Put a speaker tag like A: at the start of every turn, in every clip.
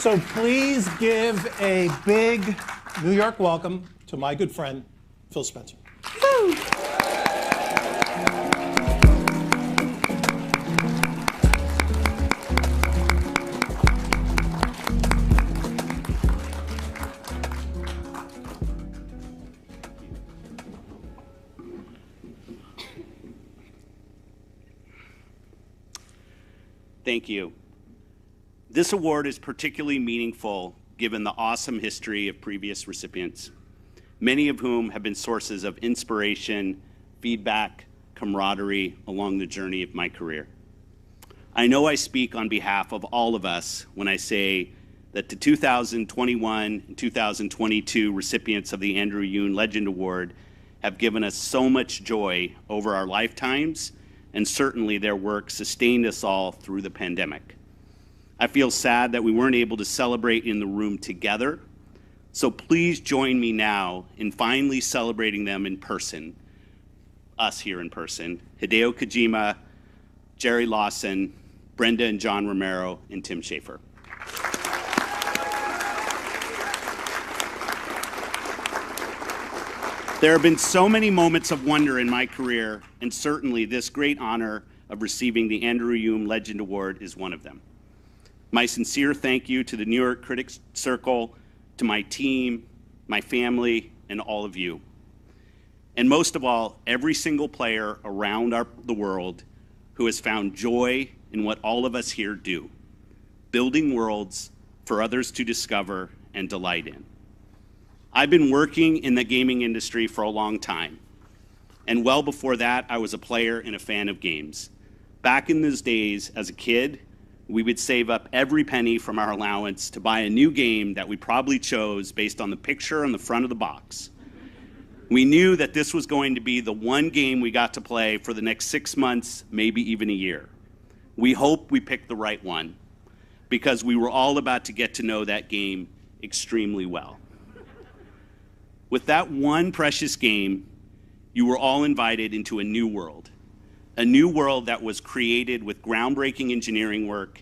A: So please give a big New York welcome to my good friend, Phil Spencer. Woo.
B: Thank you. This award is particularly meaningful given the awesome history of previous recipients, many of whom have been sources of inspiration, feedback, camaraderie along the journey of my career. I know I speak on behalf of all of us when I say that the 2021 and 2022 recipients of the Andrew Yoon Legend Award have given us so much joy over our lifetimes, and certainly their work sustained us all through the pandemic. I feel sad that we weren't able to celebrate in the room together, so please join me now in finally celebrating them in person, us here in person, Hideo Kojima, Jerry Lawson, Brenda and John Romero, and Tim Schafer. There have been so many moments of wonder in my career, and certainly this great honor of receiving the Andrew Yoon Legend Award is one of them. My sincere thank you to the New York Critics Circle, to my team, my family, and all of you. And most of all, every single player around the world who has found joy in what all of us here do, building worlds for others to discover and delight in. I've been working in the gaming industry for a long time, and well before that, I was a player and a fan of games. Back in those days, as a kid, we would save up every penny from our allowance to buy a new game that we probably chose based on the picture on the front of the box. We knew that this was going to be the one game we got to play for the next 6 months, maybe even a year. We hope we picked the right one, because we were all about to get to know that game extremely well. With that one precious game, you were all invited into a new world that was created with groundbreaking engineering work,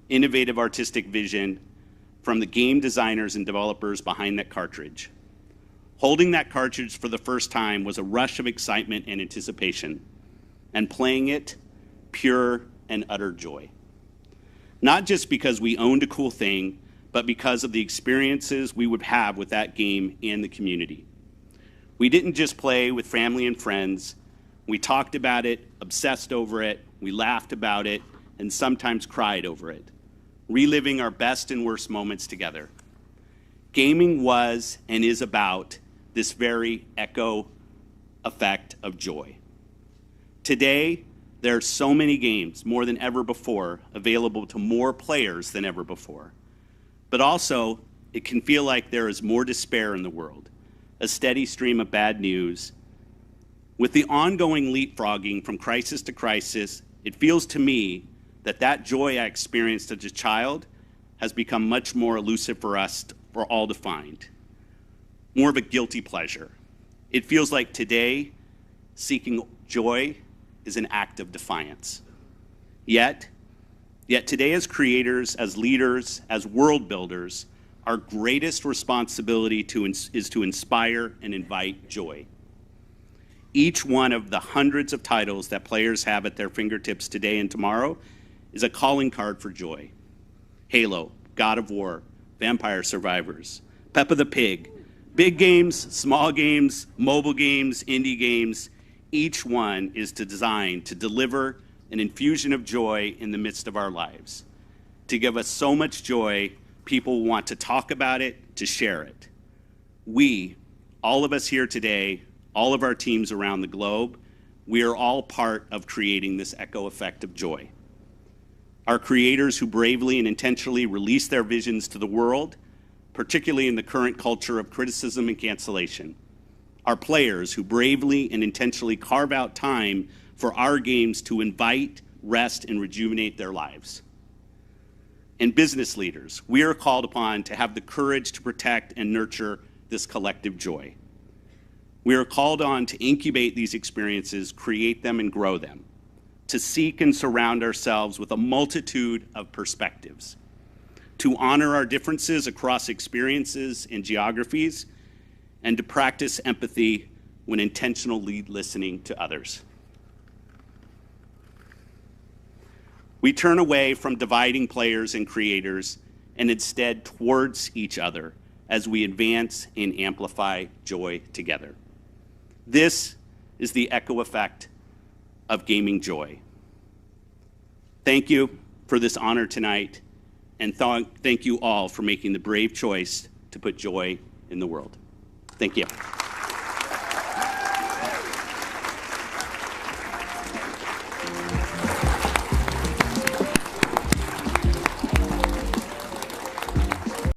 B: innovative artistic vision from the game designers and developers behind that cartridge. Holding that cartridge for the first time was a rush of excitement and anticipation, and playing it, pure and utter joy. Not just because we owned a cool thing, but because of the experiences we would have with that game and the community. We didn't just play with family and friends. We talked about it, obsessed over it, we laughed about it, and sometimes cried over it, reliving our best and worst moments together. Gaming was and is about this very echo effect of joy. Today, there are so many games, more than ever before, available to more players than ever before. But also, it can feel like there is more despair in the world, a steady stream of bad news. With the ongoing leapfrogging from crisis to crisis, it feels to me that that joy I experienced as a child has become much more elusive for us, for all to find. More of a guilty pleasure. It feels like today, seeking joy is an act of defiance. Yet today as creators, as leaders, as world builders, our greatest responsibility is to inspire and invite joy. Each one of the hundreds of titles that players have at their fingertips today and tomorrow is a calling card for joy. Halo, God of War, Vampire Survivors, Peppa the Pig, big games, small games, mobile games, indie games, each one is designed to deliver an infusion of joy in the midst of our lives, to give us so much joy, people want to talk about it, to share it. We, all of us here today, all of our teams around the globe, we are all part of creating this echo effect of joy. Our creators who bravely and intentionally release their visions to the world, particularly in the current culture of criticism and cancellation. Our players who bravely and intentionally carve out time for our games to invite, rest, and rejuvenate their lives. And business leaders, we are called upon to have the courage to protect and nurture this collective joy. We are called on to incubate these experiences, create them, and grow them, to seek and surround ourselves with a multitude of perspectives, to honor our differences across experiences and geographies, and to practice empathy when intentionally listening to others. We turn away from dividing players and creators and instead towards each other as we advance and amplify joy together. This is the echo effect of gaming joy. Thank you for this honor tonight, and thank you all for making the brave choice to put joy in the world. Thank you.